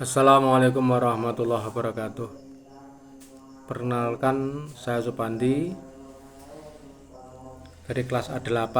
Assalamualaikum warahmatullahi wabarakatuh. Perkenalkan, saya Supandi dari kelas A8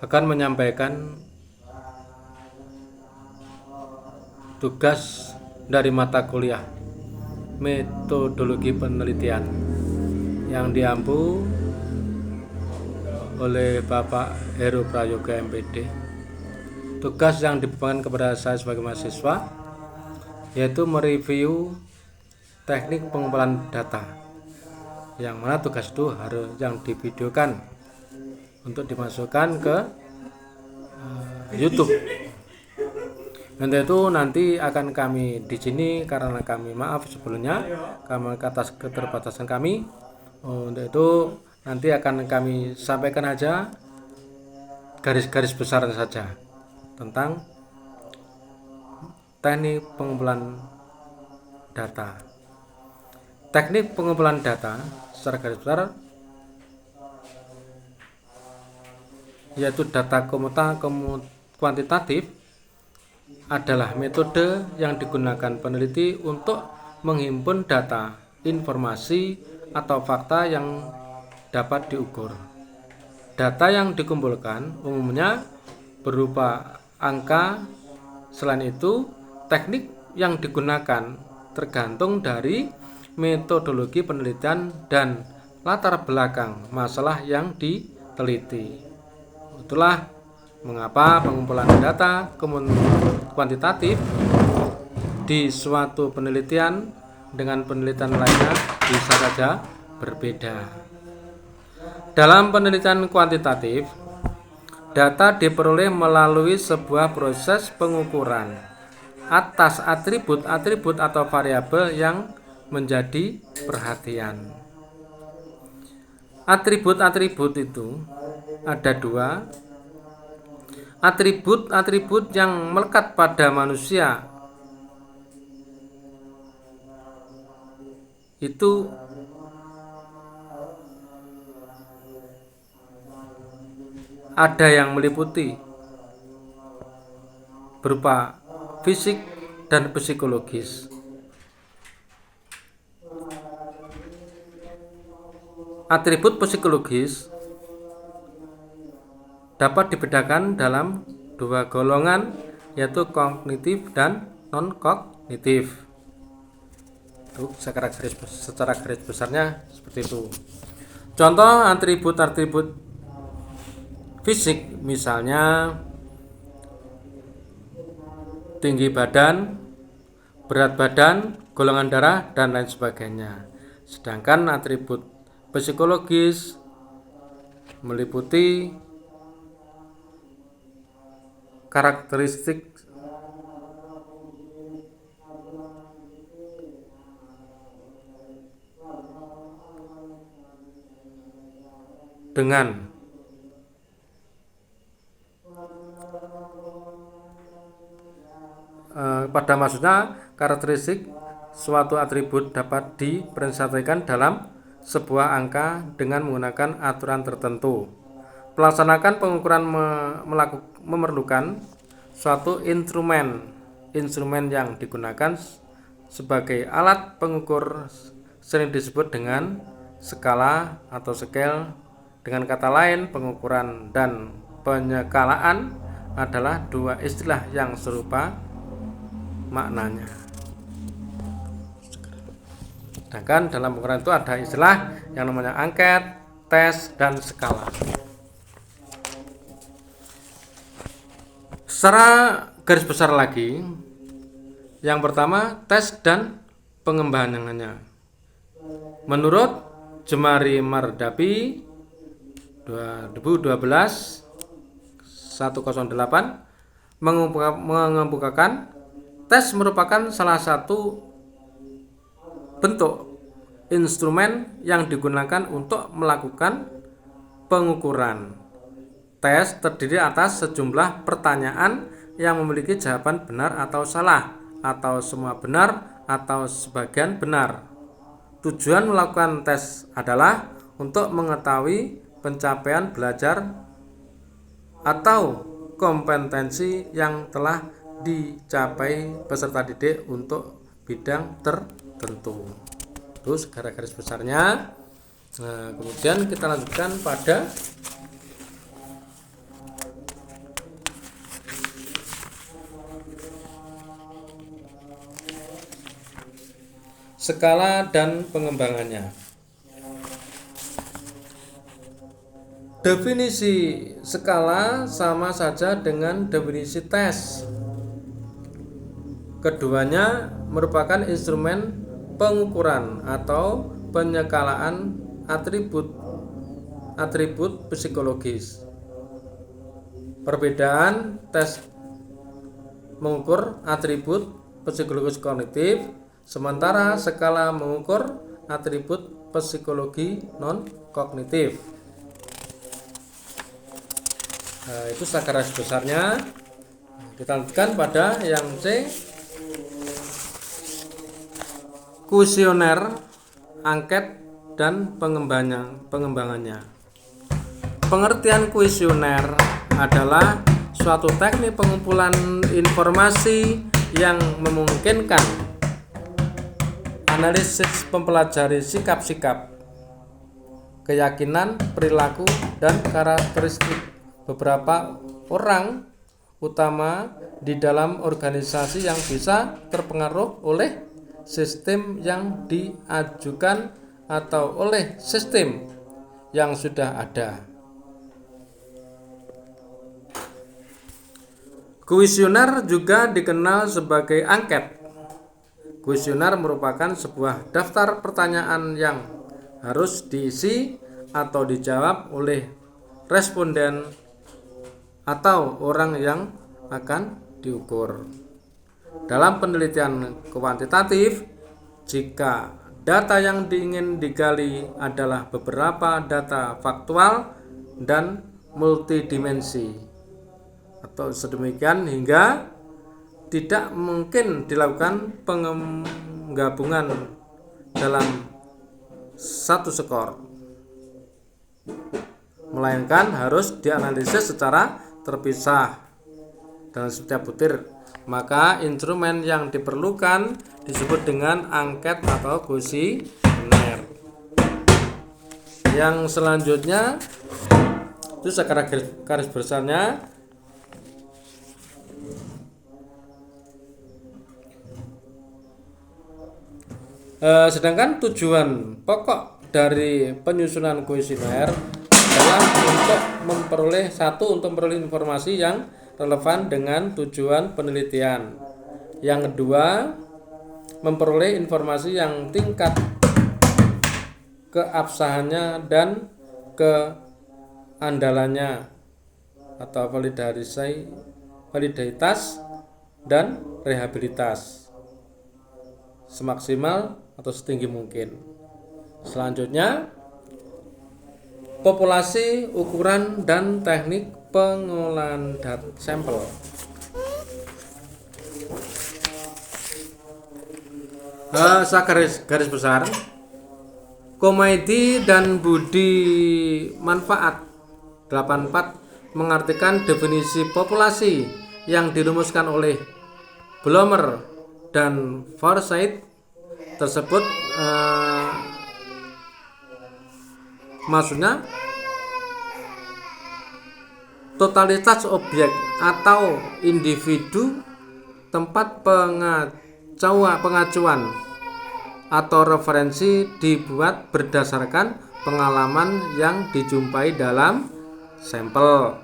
akan menyampaikan tugas dari mata kuliah metodologi penelitian yang diampu oleh Bapak Heru Prayoga MPD. Tugas yang dibebankan kepada saya sebagai mahasiswa yaitu mereview teknik pengumpulan data, yang mana tugas itu harus yang divideokan untuk dimasukkan ke YouTube. Untuk itu nanti akan kami di sini, karena kami maaf sebelumnya kami atas keterbatasan kami. Untuk itu nanti akan kami sampaikan aja garis-garis besar saja tentang teknik pengumpulan data. Teknik pengumpulan data secara garis besar yaitu data kuantitatif adalah metode yang digunakan peneliti untuk menghimpun data, informasi, atau fakta yang dapat diukur. Data yang dikumpulkan umumnya berupa angka. Selain itu, teknik yang digunakan tergantung dari metodologi penelitian dan latar belakang masalah yang diteliti. Itulah mengapa pengumpulan data kuantitatif di suatu penelitian dengan penelitian lainnya bisa saja berbeda. Dalam penelitian kuantitatif, data diperoleh melalui sebuah proses pengukuran atas atribut-atribut atau variabel yang menjadi perhatian. Atribut-atribut itu ada dua. Atribut-atribut yang melekat pada manusia itu ada yang meliputi berupa fisik dan psikologis. Atribut psikologis dapat dibedakan dalam dua golongan, yaitu kognitif dan non-kognitif. Secara garis besarnya seperti itu. Contoh atribut-atribut fisik misalnya tinggi badan, berat badan, golongan darah, dan lain sebagainya. Sedangkan atribut psikologis meliputi karakteristik dengan pada maksudnya karakteristik suatu atribut dapat dipresentasikan dalam sebuah angka dengan menggunakan aturan tertentu. Pelaksanakan pengukuran memerlukan suatu instrumen yang digunakan sebagai alat pengukur sering disebut dengan skala atau scale. Dengan kata lain, pengukuran dan penyekalaan adalah dua istilah yang serupa maknanya. Sedangkan dalam pengukuran itu ada istilah yang namanya angket, tes, dan skala. Secara garis besar lagi, yang pertama tes dan pengembangannya. Menurut Jemari Mardapi 2012 108 mengemukakan tes merupakan salah satu bentuk instrumen yang digunakan untuk melakukan pengukuran. Tes terdiri atas sejumlah pertanyaan yang memiliki jawaban benar atau salah, atau semua benar atau sebagian benar. Tujuan melakukan tes adalah untuk mengetahui pencapaian belajar atau kompetensi yang telah dicapai peserta didik untuk bidang tertentu. Terus garis besarnya. Nah, kemudian kita lanjutkan pada skala dan pengembangannya. Definisi skala sama saja dengan definisi tes. Keduanya merupakan instrumen pengukuran atau penyekalaan atribut psikologis. Perbedaan tes mengukur atribut psikologis kognitif, sementara skala mengukur atribut psikologi non kognitif. Nah, itu garis besarnya. Kita lanjutkan pada yang C, kuesioner, angket, dan pengembangannya. Pengertian kuesioner adalah suatu teknik pengumpulan informasi yang memungkinkan analisis mempelajari sikap-sikap, keyakinan, perilaku, dan karakteristik beberapa orang utama di dalam organisasi yang bisa terpengaruh oleh sistem yang diajukan atau oleh sistem yang sudah ada. Kuesioner juga dikenal sebagai angket. Kuesioner merupakan sebuah daftar pertanyaan yang harus diisi atau dijawab oleh responden atau orang yang akan diukur. Dalam penelitian kuantitatif, jika data yang diingin digali adalah beberapa data faktual dan multidimensi, atau sedemikian hingga tidak mungkin dilakukan penggabungan dalam satu skor, melainkan harus dianalisis secara terpisah dalam setiap butir. Maka instrumen yang diperlukan disebut dengan angket atau kuesioner. Yang selanjutnya itu secara garis besarnya sedangkan tujuan pokok dari penyusunan kuesioner adalah untuk memperoleh informasi yang relevan dengan tujuan penelitian. Yang kedua, memperoleh informasi yang tingkat keabsahannya dan keandalannya atau validitas dan rehabilitas semaksimal atau setinggi mungkin. Selanjutnya, populasi, ukuran, dan teknik pengolahan sampel. Garis besar, Komaidi dan Budi Manfaat 84 mengartikan definisi populasi yang dirumuskan oleh Blomer dan Forsyth tersebut. Maksudnya totalitas objek atau individu tempat pengacuan atau referensi dibuat berdasarkan pengalaman yang dijumpai dalam sampel.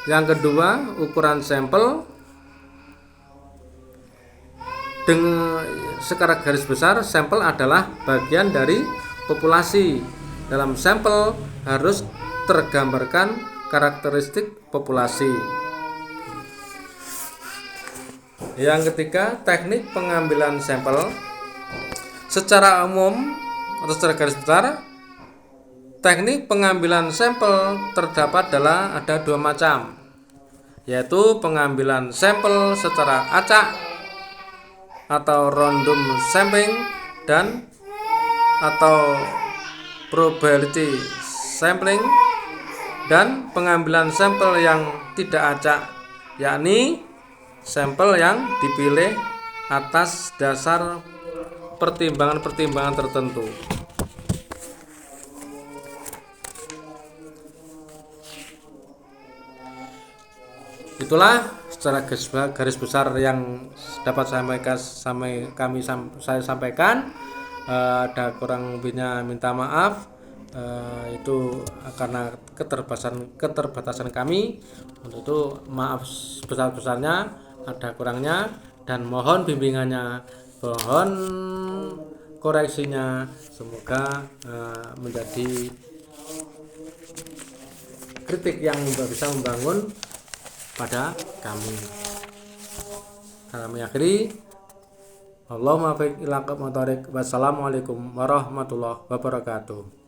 Yang kedua, ukuran sampel. Dengan secara garis besar, sampel adalah bagian dari populasi. Dalam sampel harus tergambarkan karakteristik populasi. Yang ketiga, teknik pengambilan sampel. Secara umum atau secara garis besar, teknik pengambilan sampel terdapat ada dua macam, yaitu pengambilan sampel secara acak atau random sampling dan atau probability sampling. dan pengambilan sampel yang tidak acak, yakni sampel yang dipilih atas dasar pertimbangan-pertimbangan tertentu. Itulah secara garis besar yang dapat saya sampaikan. Ada kurang lebihnya minta maaf. Itu karena keterbatasan kami. Untuk itu maaf sebesar-besarnya, ada kurangnya, dan mohon bimbingannya, mohon koreksinya. Semoga menjadi kritik yang bisa membangun pada kami. Kami akhiri, Allahumma baik ila aqwam. Wassalamualaikum warahmatullahi wabarakatuh.